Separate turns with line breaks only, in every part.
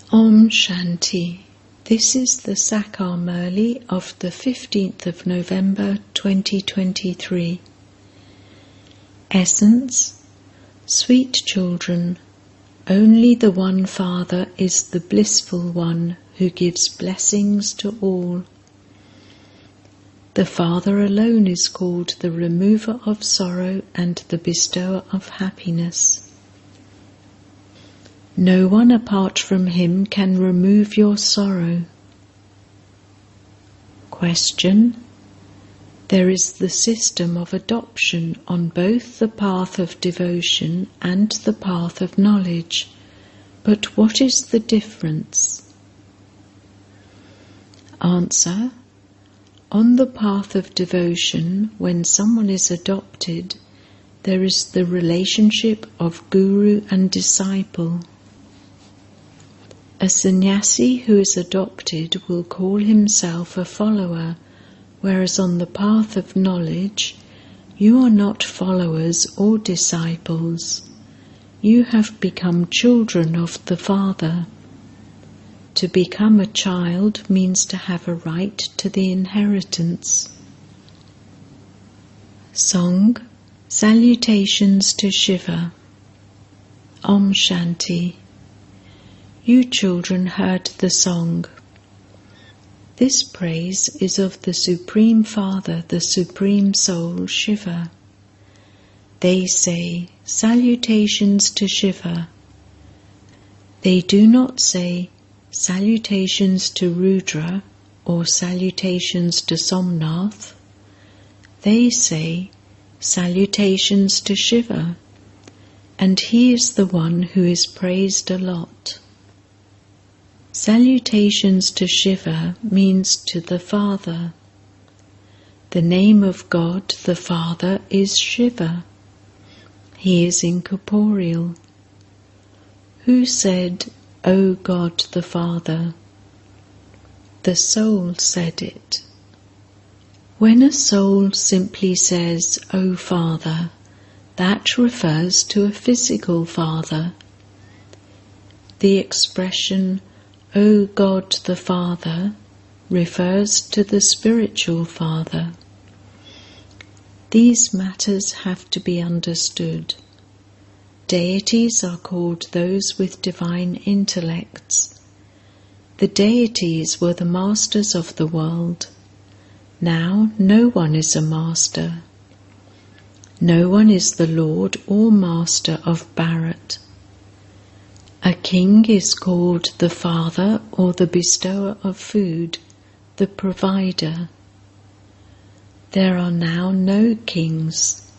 Om Shanti. This is the Sakar Murli of the 15th of November 2023. Essence: Sweet children, only the one Father is the blissful one who gives blessings to all. The Father alone is called the remover of sorrow and the bestower of happiness. No one apart from him can remove your sorrow. Question: There is the system of adoption on both the path of devotion and the path of knowledge, but what is the difference? Answer: On the path of devotion, when someone is adopted, there is the relationship of guru and disciple. A sannyasi who is adopted will call himself a follower, whereas on the path of knowledge, you are not followers or disciples. You have become children of the Father. To become a child means to have a right to the inheritance. Song: Salutations to Shiva. Om Shanti. You children heard the song. This praise is of the Supreme Father, the Supreme Soul, Shiva. They say, Salutations to Shiva. They do not say, Salutations to Rudra or Salutations to Somnath. They say, Salutations to Shiva, and he is the one who is praised a lot. Salutations to Shiva means to the Father. The name of God, the Father, is Shiva. He is incorporeal. Who said, O God the Father? The soul said it. When a soul simply says, O Father, that refers to a physical father. The expression, O God the Father, refers to the spiritual Father. These matters have to be understood. Deities are called those with divine intellects. The deities were the masters of the world. Now no one is a master. No one is the Lord or Master of Bharat. A king is called the father or the bestower of food, the provider. There are now no kings.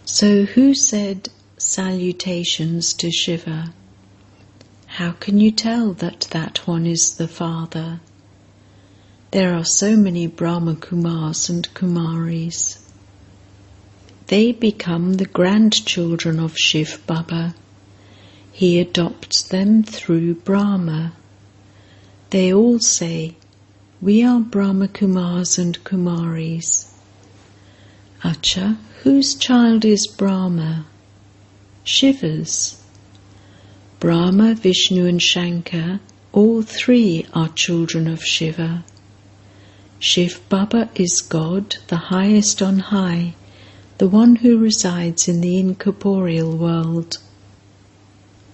So who said salutations to Shiva? How can you tell that that one is the father? There are so many Brahma Kumars and Kumaris. They become the grandchildren of Shiv Baba. He adopts them through Brahma. They all say, We are Brahma Kumars and Kumaris. Acha, whose child is Brahma? Shiva's. Brahma, Vishnu and Shankar, all three are children of Shiva. Shiv Baba is God, the highest on high, the one who resides in the incorporeal world.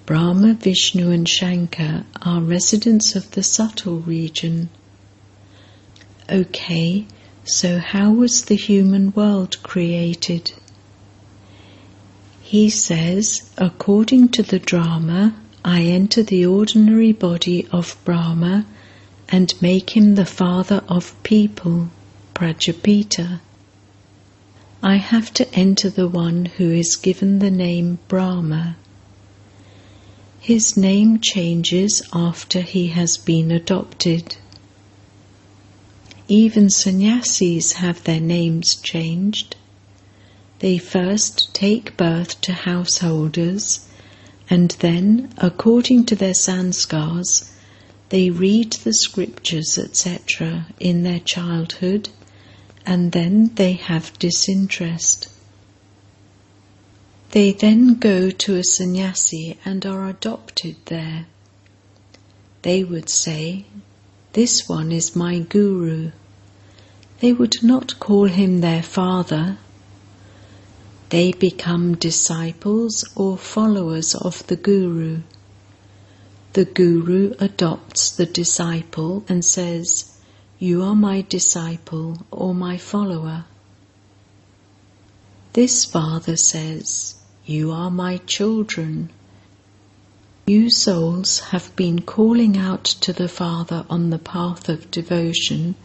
Brahma, Vishnu and Shankar are residents of the subtle region. Okay, so how was the human world created? He says, according to the drama, I enter the ordinary body of Brahma and make him the father of people, Prajapita. I have to enter the one who is given the name Brahma. His name changes after he has been adopted. Even sannyasis have their names changed. They first take birth to householders, and then, according to their sanskars, they read the scriptures, etc. in their childhood, and then they have disinterest. They then go to a sannyasi and are adopted there. They would say, "This one is my guru." They would not call him their father. They become disciples or followers of the guru. The guru adopts the disciple and says, "You are my disciple or my follower." This father says, "You are my children." You souls have been calling out to the Father on the path of devotion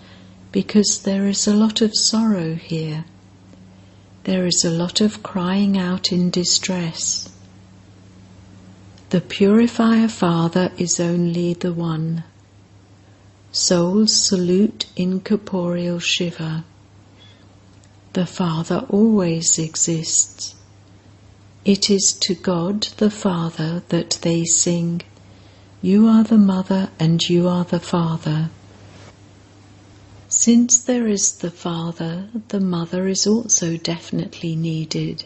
because there is a lot of sorrow here. There is a lot of crying out in distress. The Purifier Father is only the one. Souls salute incorporeal Shiva. The Father always exists. It is to God the Father that they sing, "You are the Mother and you are the Father." Since there is the Father, the Mother is also definitely needed.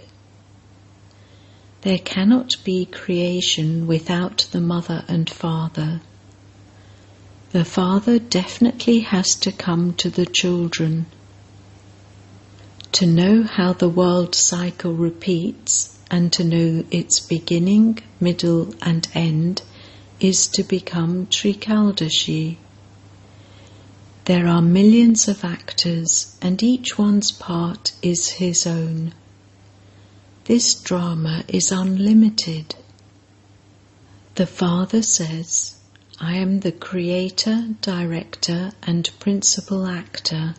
There cannot be creation without the Mother and Father. The Father definitely has to come to the children. To know how the world cycle repeats and to know its beginning, middle and end is to become Trikaldashi. There are millions of actors and each one's part is his own. This drama is unlimited. The Father says, "I am the creator, director and principal actor.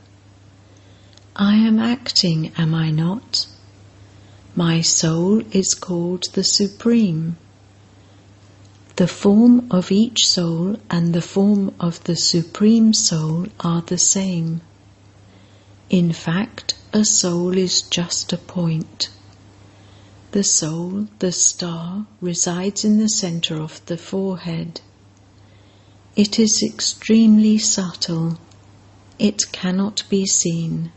I am acting, am I not? My soul is called the Supreme. The form of each soul and the form of the Supreme Soul are the same. In fact, a soul is just a point. The soul, the star, resides in the center of the forehead. It is extremely subtle. It cannot be seen.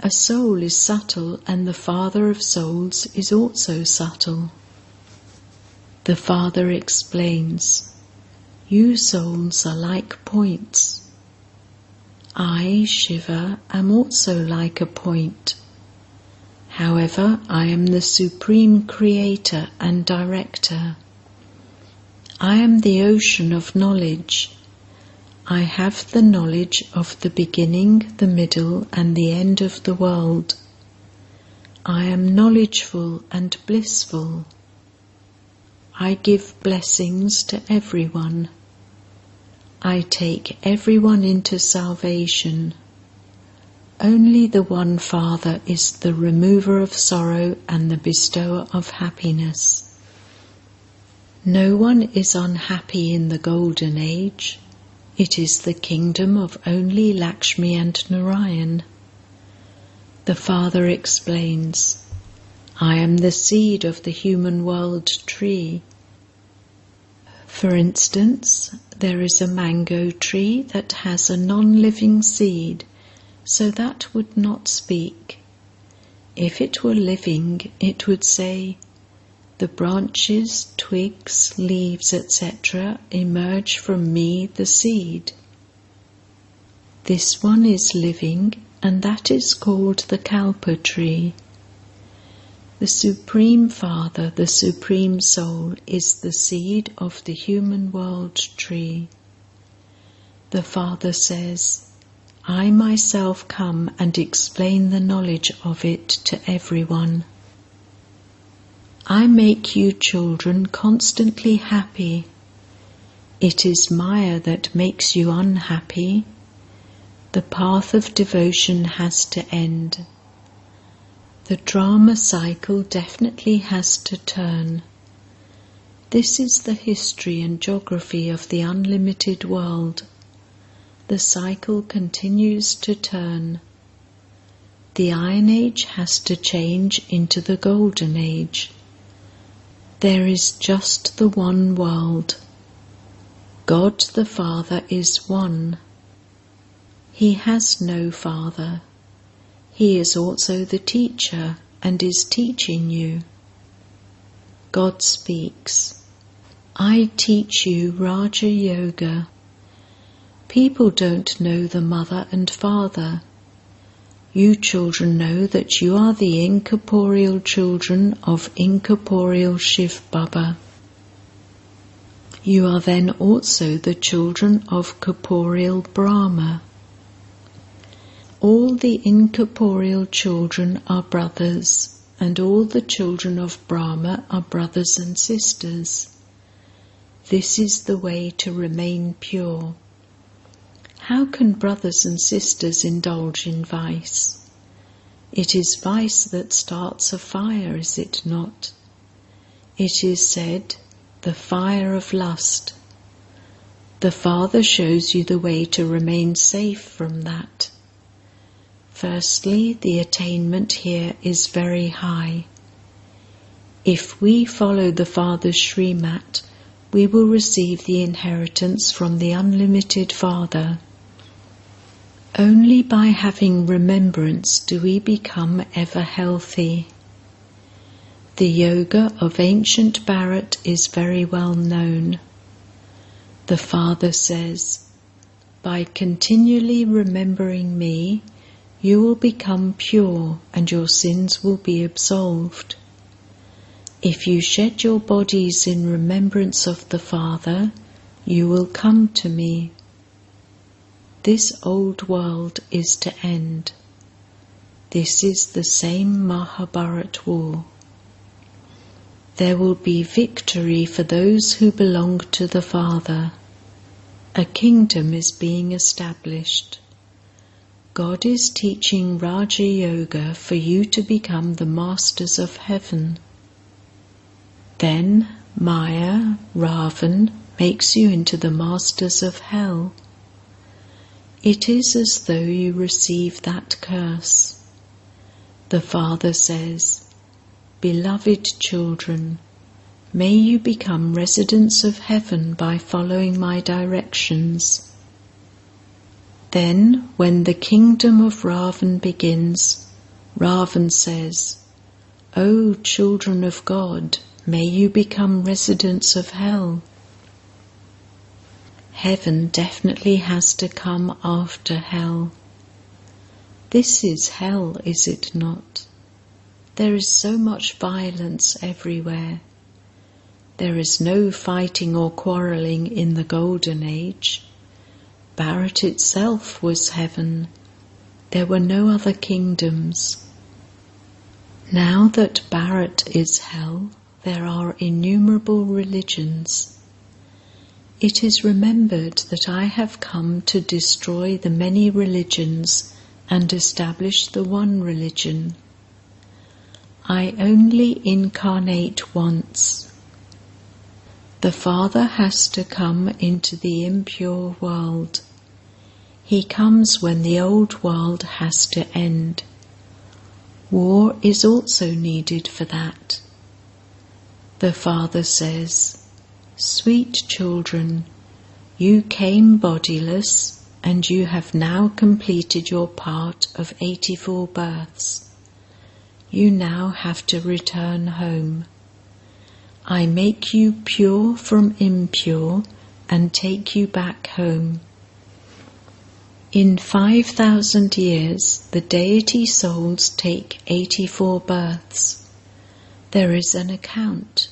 A soul is subtle and the Father of souls is also subtle." The Father explains, "You souls are like points. I, Shiva, am also like a point. However, I am the Supreme Creator and Director. I am the ocean of knowledge. I have the knowledge of the beginning, the middle, and the end of the world. I am knowledgeful and blissful. I give blessings to everyone. I take everyone into salvation. Only the one Father is the remover of sorrow and the bestower of happiness. No one is unhappy in the Golden Age. It is the kingdom of only Lakshmi and Narayan." The Father explains, "I am the seed of the human world tree. For instance, there is a mango tree that has a non-living seed, so that would not speak. If it were living, it would say, 'The branches, twigs, leaves, etc. emerge from me, the seed.' This one is living, and that is called the Kalpa tree. The Supreme Father, the Supreme Soul, is the seed of the human world tree. The Father says, "I myself come and explain the knowledge of it to everyone. I make you children constantly happy. It is Maya that makes you unhappy. The path of devotion has to end. The drama cycle definitely has to turn. This is the history and geography of the unlimited world. The cycle continues to turn. The Iron Age has to change into the Golden Age. There is just the one world. God the Father is one. He has no father. He is also the teacher and is teaching you. God speaks, I teach you Raja Yoga. People don't know the mother and father. You children know that you are the incorporeal children of incorporeal Shiv Baba. You are then also the children of corporeal Brahma. All the incorporeal children are brothers, and all the children of Brahma are brothers and sisters. This is the way to remain pure. How can brothers and sisters indulge in vice? It is vice that starts a fire, is it not? It is said, the fire of lust. The Father shows you the way to remain safe from that. Firstly, the attainment here is very high. If we follow the Father's Srimat, we will receive the inheritance from the unlimited Father. Only by having remembrance do we become ever healthy. The yoga of ancient Bharat is very well known. The Father says, by continually remembering me, you will become pure and your sins will be absolved. If you shed your bodies in remembrance of the Father, you will come to me. This old world is to end. This is the same Mahabharat war. There will be victory for those who belong to the Father. A kingdom is being established. God is teaching Raja Yoga for you to become the masters of heaven. Then Maya, Ravan, makes you into the masters of hell. It is as though you receive that curse. The Father says, beloved children, may you become residents of heaven by following my directions. Then, when the kingdom of Ravan begins, Ravan says, O children of God, may you become residents of hell. Heaven definitely has to come after hell. This is hell, is it not? There is so much violence everywhere. There is no fighting or quarrelling in the Golden Age. Bharat itself was heaven. There were no other kingdoms. Now that Bharat is hell, there are innumerable religions. It is remembered that I have come to destroy the many religions and establish the one religion. I only incarnate once. The Father has to come into the impure world. He comes when the old world has to end. War is also needed for that. The Father says, sweet children, you came bodiless and you have now completed your part of 84 births. You now have to return home. I make you pure from impure and take you back home. In 5,000 years, the deity souls take 84 births. There is an account.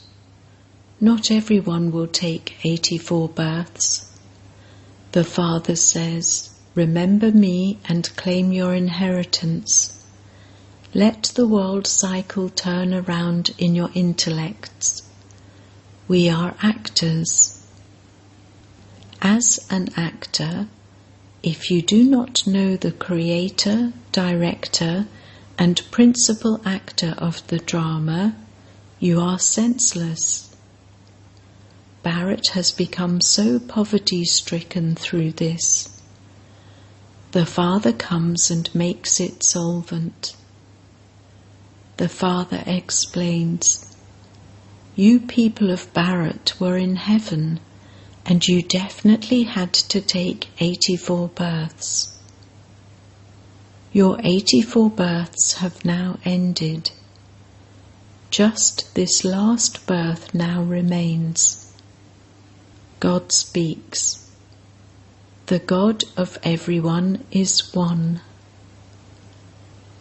Not everyone will take 84 births. The Father says, remember me and claim your inheritance. Let the world cycle turn around in your intellects. We are actors. As an actor, if you do not know the creator, director, and principal actor of the drama, you are senseless. Bharat has become so poverty-stricken through this. The Father comes and makes it solvent. The Father explains, you people of Bharat were in heaven, and you definitely had to take 84 births. Your 84 births have now ended. Just this last birth now remains. God speaks. The God of everyone is one.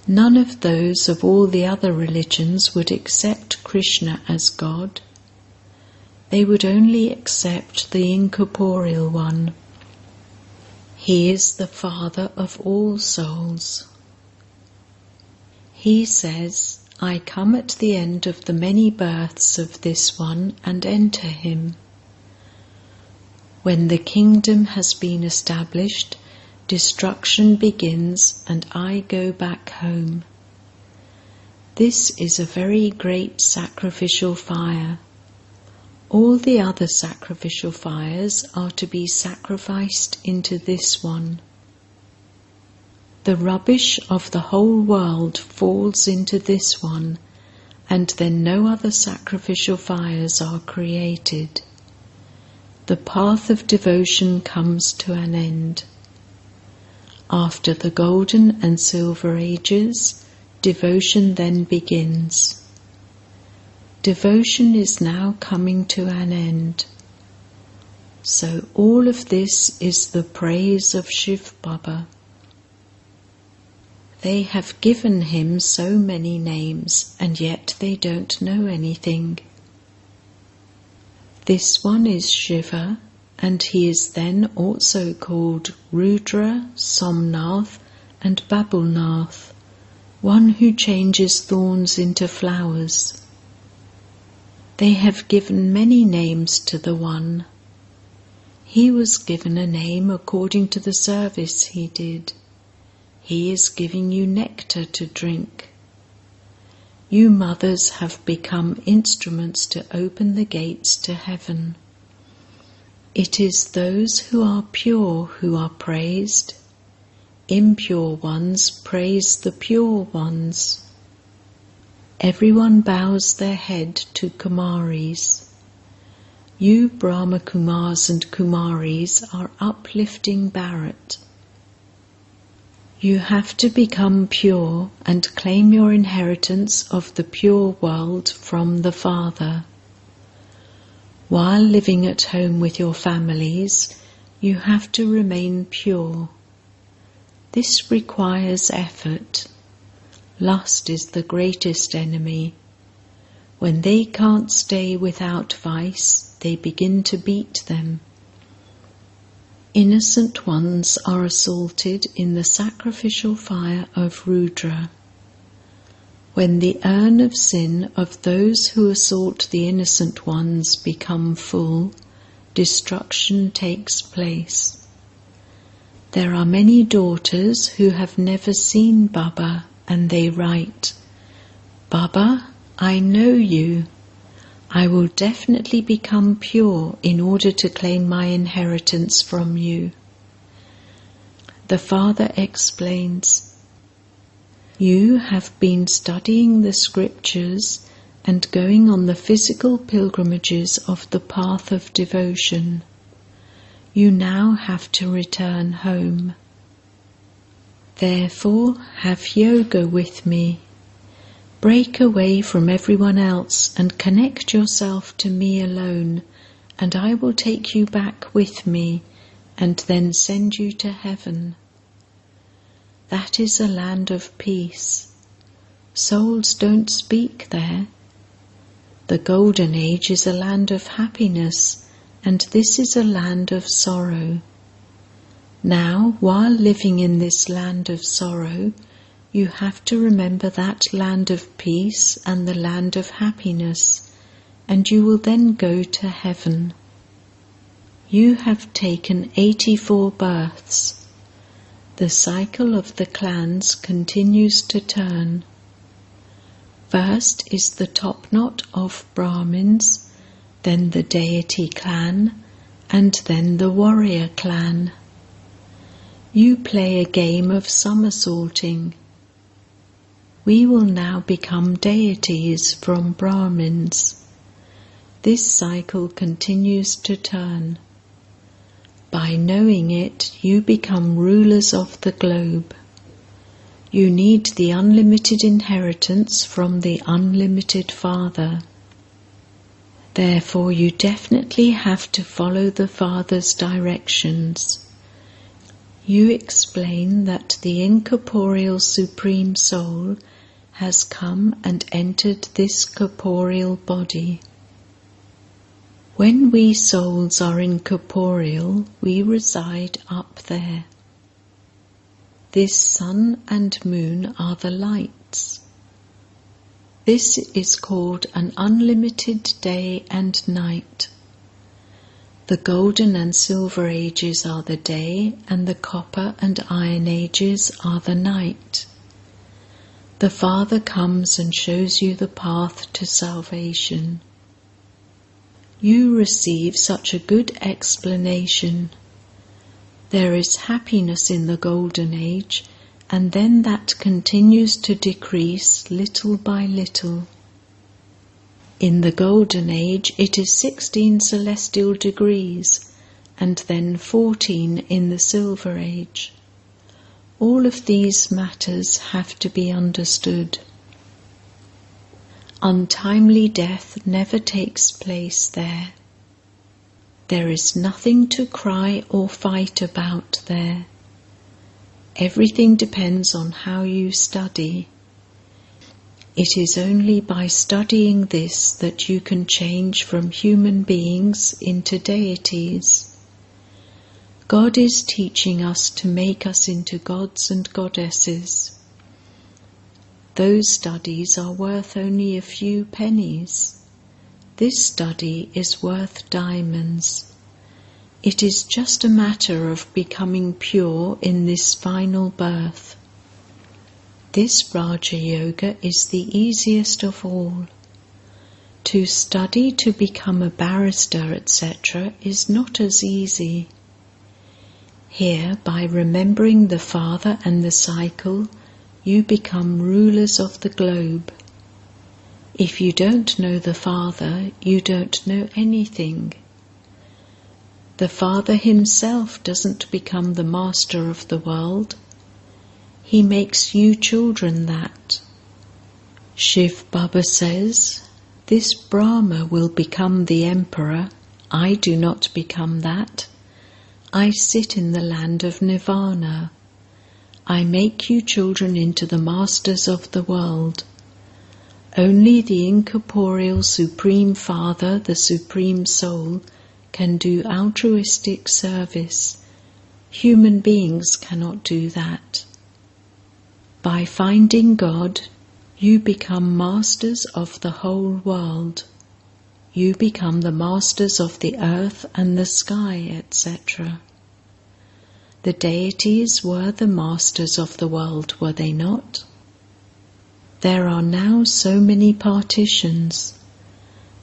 None of those of all the other religions would accept Krishna as God. They would only accept the incorporeal one. He is the Father of all souls. He says, I come at the end of the many births of this one and enter him. When the kingdom has been established, destruction begins and I go back home. This is a very great sacrificial fire. All the other sacrificial fires are to be sacrificed into this one. The rubbish of the whole world falls into this one, and then no other sacrificial fires are created. The path of devotion comes to an end. After the golden and silver ages, devotion then begins. Devotion is now coming to an end. So all of this is the praise of Shiv Baba. They have given him so many names, and yet they don't know anything. This one is Shiva, and he is then also called Rudra, Somnath and Babulnath, one who changes thorns into flowers. They have given many names to the one. He was given a name according to the service he did. He is giving you nectar to drink. You mothers have become instruments to open the gates to heaven. It is those who are pure who are praised. Impure ones praise the pure ones. Everyone bows their head to Kumaris. You Brahma Kumars and Kumaris are uplifting Bharat. You have to become pure and claim your inheritance of the pure world from the Father. While living at home with your families, you have to remain pure. This requires effort. Lust is the greatest enemy. When they can't stay without vice, they begin to beat them. Innocent ones are assaulted in the sacrificial fire of Rudra. When the urn of sin of those who assault the innocent ones become full, destruction takes place. There are many daughters who have never seen Baba, and they write, Baba, I know you. I will definitely become pure in order to claim my inheritance from you. The Father explains, you have been studying the scriptures and going on the physical pilgrimages of the path of devotion. You now have to return home. Therefore, have yoga with me. Break away from everyone else and connect yourself to me alone, and I will take you back with me and then send you to heaven. That is a land of peace. Souls don't speak there. The Golden Age is a land of happiness, and this is a land of sorrow. Now, while living in this land of sorrow, you have to remember that land of peace and the land of happiness, and you will then go to heaven. You have taken 84 births. The cycle of the clans continues to turn. First is the top knot of Brahmins, then the deity clan, and then the warrior clan. You play a game of somersaulting. We will now become deities from Brahmins. This cycle continues to turn. By knowing it, you become rulers of the globe. You need the unlimited inheritance from the unlimited Father. Therefore, you definitely have to follow the Father's directions. You explain that the incorporeal Supreme Soul has come and entered this corporeal body. When we souls are incorporeal, we reside up there. This sun and moon are the lights. This is called an unlimited day and night. The golden and silver ages are the day, and the copper and iron ages are the night. The Father comes and shows you the path to salvation. You receive such a good explanation. There is happiness in the golden age, and then that continues to decrease little by little. In the golden age it is 16 celestial degrees, and then 14 in the silver age. All of these matters have to be understood. Untimely death never takes place there. There is nothing to cry or fight about there. Everything depends on how you study. It is only by studying this that you can change from human beings into deities. God is teaching us to make us into gods and goddesses. Those studies are worth only a few pennies. This study is worth diamonds. It is just a matter of becoming pure in this final birth. This Raja Yoga is the easiest of all. To study to become a barrister, etc., is not as easy. Here, by remembering the Father and the cycle, you become rulers of the globe. If you don't know the Father, you don't know anything. The Father himself doesn't become the master of the world. He makes you children that. Shiv Baba says, "This Brahma will become the emperor. I do not become that. I sit in the land of Nirvana. I make you children into the masters of the world. Only the incorporeal Supreme Father, the Supreme Soul, can do altruistic service. Human beings cannot do that. By finding God, you become masters of the whole world. You become the masters of the earth and the sky, etc. The deities were the masters of the world, were they not? There are now so many partitions.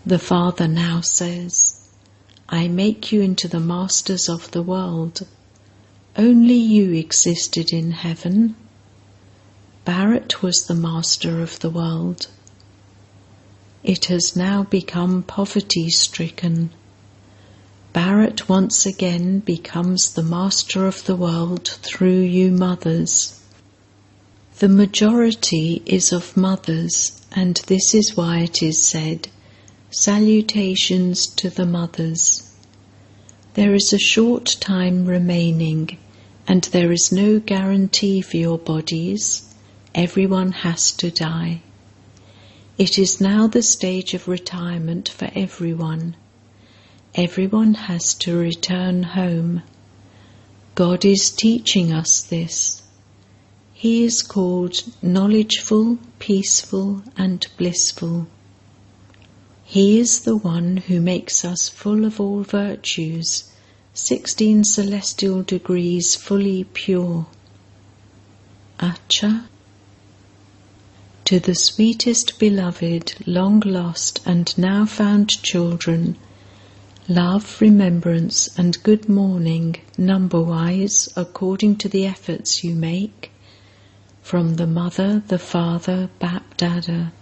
The Father now says, I make you into the masters of the world. Only you existed in heaven. Bharat was the master of the world. It has now become poverty-stricken. Bharat once again becomes the master of the world through you mothers. The majority is of mothers, and this is why it is said, salutations to the mothers. There is a short time remaining, and there is no guarantee for your bodies. Everyone has to die. It is now the stage of retirement for everyone. Everyone has to return home. God is teaching us this. He is called knowledgeful, peaceful, and blissful. He is the one who makes us full of all virtues, 16 celestial degrees fully pure. Acha. To the sweetest beloved, long lost and now found children, love, remembrance, and good morning, number-wise, according to the efforts you make, from the Mother, the Father, Bap Dada.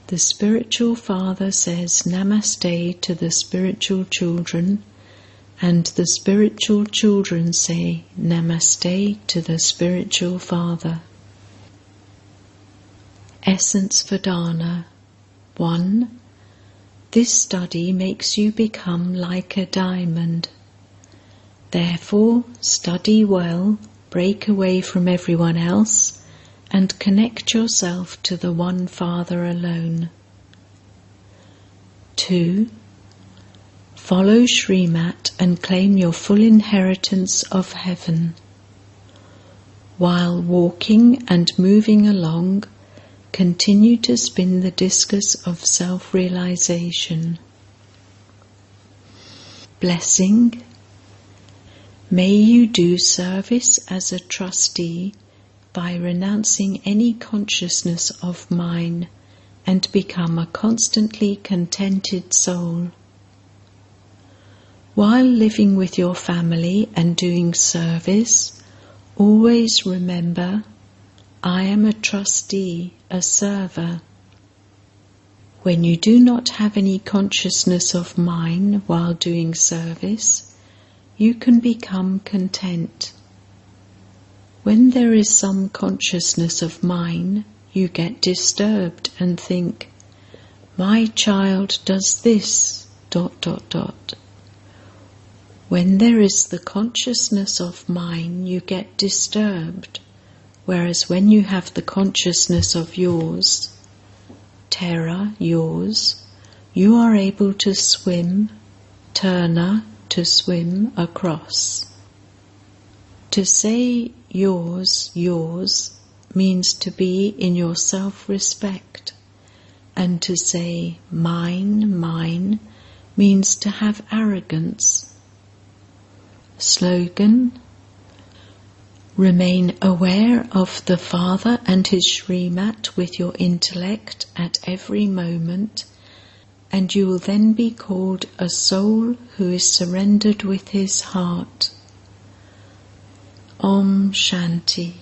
The spiritual father says Namaste to the spiritual children, and the spiritual children say Namaste to the spiritual father. Essence for Dana. 1. This study makes you become like a diamond. Therefore, study well, break away from everyone else, and connect yourself to the One Father alone. 2. Follow Srimat and claim your full inheritance of heaven. While walking and moving along, continue to spin the discus of self-realization. Blessing. May you do service as a trustee by renouncing any consciousness of mine and become a constantly contented soul. While living with your family and doing service, always remember, I am a trustee, a server. When you do not have any consciousness of mine while doing service, you can become content. When there is some consciousness of mine, you get disturbed and think, my child does this, ... When there is the consciousness of mine, you get disturbed, whereas when you have the consciousness of yours, terra, yours, you are able to swim, turna, to swim across. To say yours, yours, means to be in your self-respect, and to say mine, mine, means to have arrogance. Slogan: remain aware of the Father and his Srimat with your intellect at every moment, and you will then be called a soul who is surrendered with his heart. Om Shanti.